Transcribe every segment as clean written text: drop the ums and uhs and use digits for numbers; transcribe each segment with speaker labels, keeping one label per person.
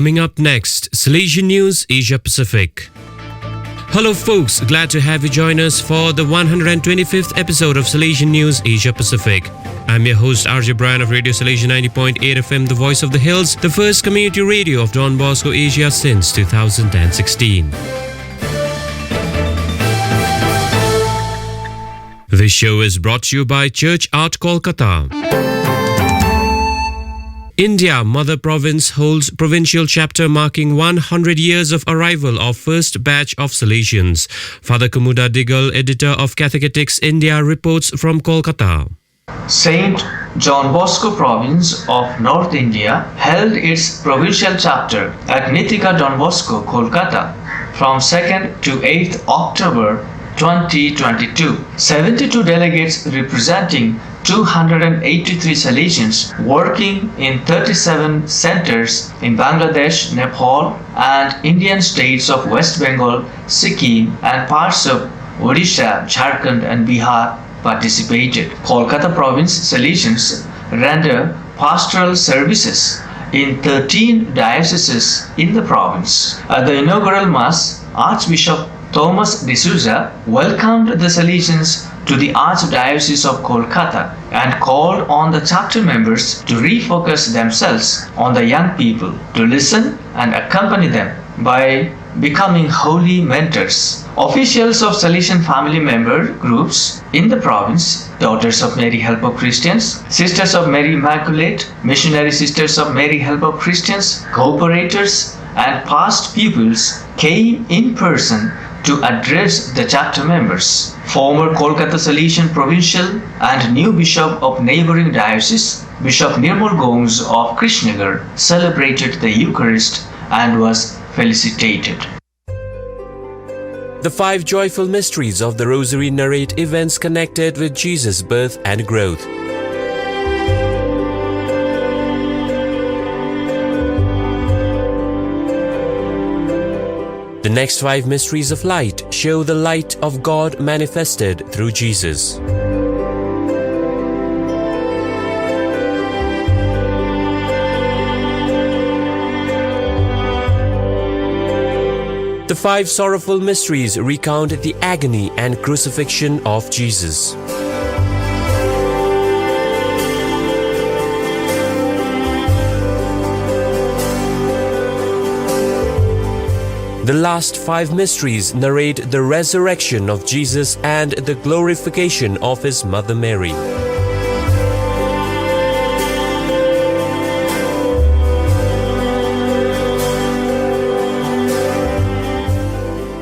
Speaker 1: Coming up next, Salesian News Asia Pacific. Hello folks, glad to have you join us for the 125th episode of Salesian News Asia Pacific. I'm your host RJ Brian of Radio Salesian 90.8 FM, the voice of the hills, the first community radio of Don Bosco Asia since 2016. This show is brought to you by Church Art Kolkata. India, Mother Province holds provincial chapter marking 100 years of arrival of first batch of Salesians. Father Kumuda Digal, editor of Catechetics India, reports from Kolkata.
Speaker 2: St. Don Bosco Province of North India held its provincial chapter at Nithika Don Bosco, Kolkata from 2nd to 8th October 2022. 72 delegates representing 283 Salesians working in 37 centers in Bangladesh, Nepal and Indian states of West Bengal, Sikkim and parts of Odisha, Jharkhand and Bihar participated. Kolkata Province Salesians render pastoral services in 13 dioceses in the province. At the inaugural Mass, Archbishop Thomas D'Souza welcomed the Salesians to the Archdiocese of Kolkata and called on the chapter members to refocus themselves on the young people, to listen and accompany them by becoming holy mentors. Officials of Salesian family member groups in the province, Daughters of Mary Help of Christians, Sisters of Mary Immaculate, Missionary Sisters of Mary Help of Christians, Cooperators and past pupils came in person to address the chapter members. Former Kolkata Salesian Provincial and new Bishop of neighboring diocese, Bishop Nirmal Gomes of Krishnagar, celebrated the Eucharist and was felicitated.
Speaker 1: The 5 joyful mysteries of the Rosary narrate events connected with Jesus' birth and growth. The next 5 mysteries of light show the light of God manifested through Jesus. The 5 sorrowful mysteries recount the agony and crucifixion of Jesus. The last 5 mysteries narrate the resurrection of Jesus and the glorification of his mother Mary.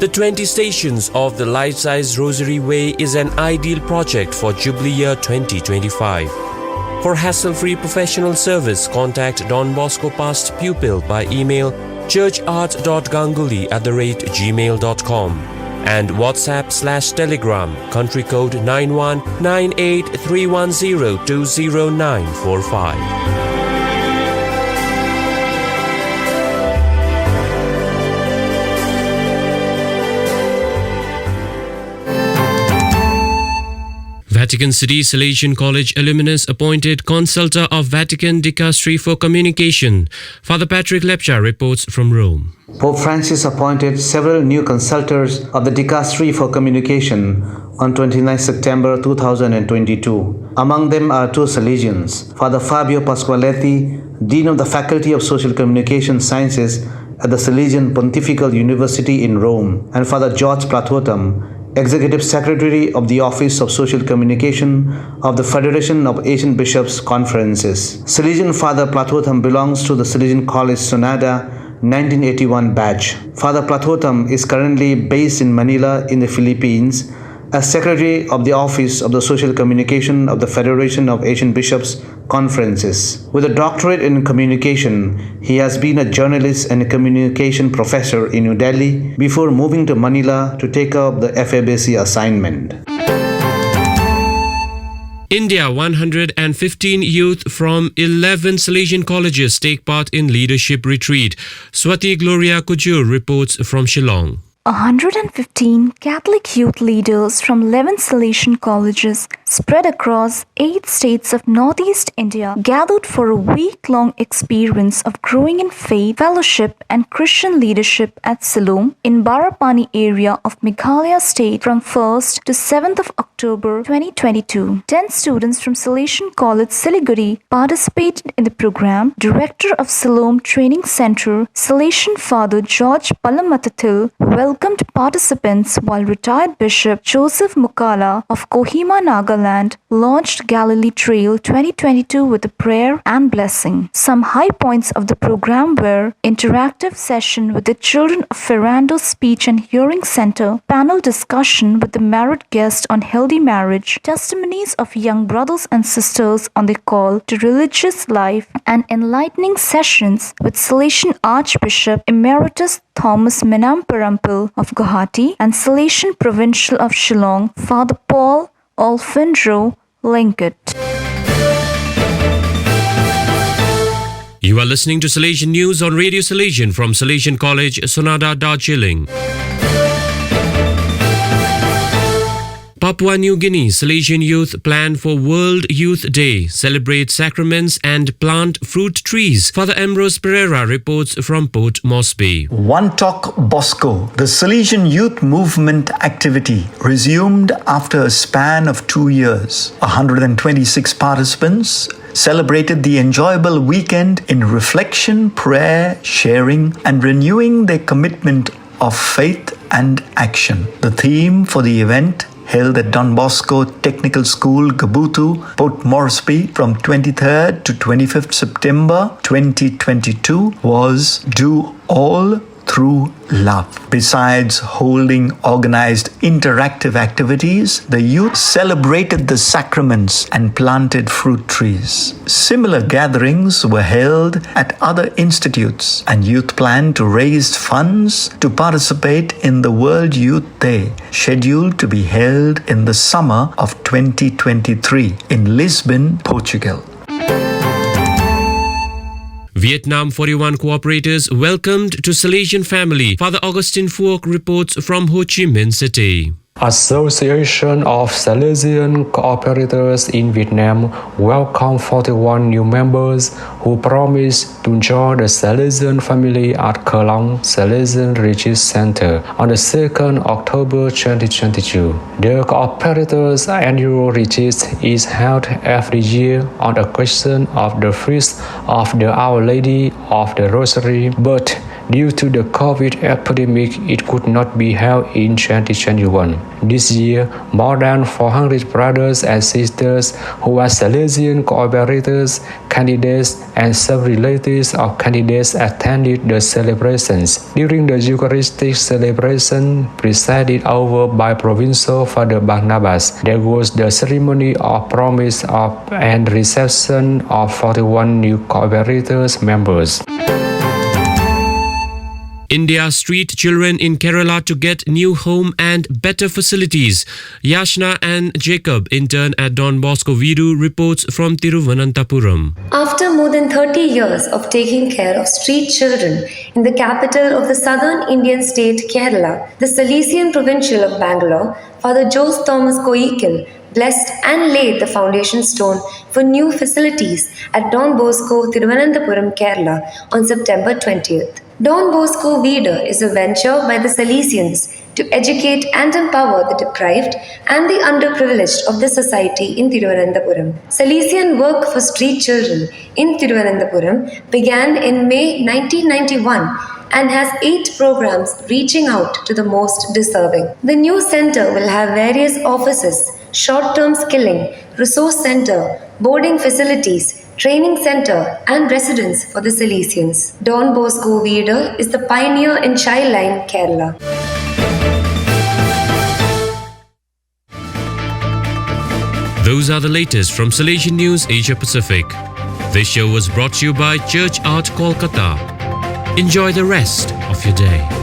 Speaker 1: The 20 Stations of the Life-Size Rosary Way is an ideal project for Jubilee Year 2025. For hassle-free professional service, contact Don Bosco Past Pupil by email churchart.ganguly@gmail.com and WhatsApp/Telegram country code 919831020945. Vatican City Salesian College Alumnus appointed Consultor of Vatican Dicastery for Communication. Father Patrick Lepcha reports from Rome.
Speaker 3: Pope Francis appointed several new consultors of the Dicastery for Communication on 29 September 2022. Among them are 2 Salesians, Father Fabio Pasqualetti, Dean of the Faculty of Social Communication Sciences at the Salesian Pontifical University in Rome, and Father George Plathotam, Executive Secretary of the Office of Social Communication of the Federation of Asian Bishops' Conferences. Salesian Father Plathotam belongs to the Salesian College Sonada 1981 batch. Father Plathotam is currently based in Manila in the Philippines as Secretary of the Office of the Social Communication of the Federation of Asian Bishops' Conferences. With a doctorate in communication, he has been a journalist and a communication professor in New Delhi before moving to Manila to take up the FABC assignment.
Speaker 1: India, 115 youth from 11 Salesian colleges take part in leadership retreat. Swati Gloria Kujur reports from Shillong.
Speaker 4: 115 Catholic youth leaders from 11 Salesian colleges spread across 8 states of Northeast India gathered for a week-long experience of growing in faith, fellowship and Christian leadership at Shillong in Barapani area of Meghalaya State from 1st to 7th of October 2022. 10 students from Salesian College Siliguri participated in the program. Director of Shillong Training Center, Salesian Father George Palamatathil, welcomed participants while retired Bishop Joseph Mukala of Kohima, Nagaland, launched Galilee Trail 2022 with a prayer and blessing. Some high points of the program were interactive session with the children of Ferrando Speech and Hearing Center, panel discussion with the married guest on healthy marriage, testimonies of young brothers and sisters on their call to religious life, and enlightening sessions with Salesian Archbishop Emeritus Thomas Menamparampil of Guwahati and Salesian Provincial of Shillong, Father Paul Olfindro Linkett.
Speaker 1: You are listening to Salesian News on Radio Salesian from Salesian College, Sonada, Darjeeling. Papua New Guinea Salesian Youth plan for World Youth Day, celebrate sacraments and plant fruit trees. Father Ambrose Pereira reports from Port Moresby.
Speaker 5: One Talk Bosco, the Salesian Youth Movement activity, resumed after a span of 2 years. 126 participants celebrated the enjoyable weekend in reflection, prayer, sharing, and renewing their commitment of faith and action. The theme for the event, held at Don Bosco Technical School, Gabutu, Port Moresby from 23rd to 25th September 2022 was Do All Through Love. Besides holding organized interactive activities, the youth celebrated the sacraments and planted fruit trees. Similar gatherings were held at other institutes, and youth plan to raise funds to participate in the World Youth Day, scheduled to be held in the summer of 2023 in Lisbon, Portugal.
Speaker 1: Vietnam 41 Cooperators welcomed to Salesian Family. Father Augustine Phuoc reports from Ho Chi Minh City.
Speaker 6: Association of Salesian Cooperators in Vietnam welcome 41 new members who promise to join the Salesian family at Cơ Long Salesian Retreat Center on the 2nd October 2022. The Cooperators annual retreat is held every year on the occasion of the feast of the Our Lady of the Rosary, but due to the COVID epidemic, it could not be held in 2021. This year, more than 400 brothers and sisters who are Salesian Cooperators, candidates, and sub-relatives of candidates attended the celebrations. During the Eucharistic celebration presided over by Provincial Father Barnabas, there was the ceremony of promise of and reception of 41 new Cooperators members.
Speaker 1: India street children in Kerala to get new home and better facilities. Yashna Ann Jacob, intern at Don Bosco Veedu, reports from Thiruvananthapuram.
Speaker 7: After more than 30 years of taking care of street children in the capital of the southern Indian state Kerala, the Salesian Provincial of Bangalore, Father Jose Thomas Koikil, blessed and laid the foundation stone for new facilities at Don Bosco, Thiruvananthapuram, Kerala on September 20th. Don Bosco Veedu is a venture by the Salesians to educate and empower the deprived and the underprivileged of the society in Thiruvananthapuram. Salesian work for street children in Thiruvananthapuram began in May 1991 and has 8 programs reaching out to the most deserving. The new center will have various offices, short-term skilling, resource center, boarding facilities, training center and residence for the Salesians. Don Bosco Veedu is the pioneer in Childline, Kerala.
Speaker 1: Those are the latest from Salesian News Asia Pacific. This show was brought to you by Church Art Kolkata. Enjoy the rest of your day.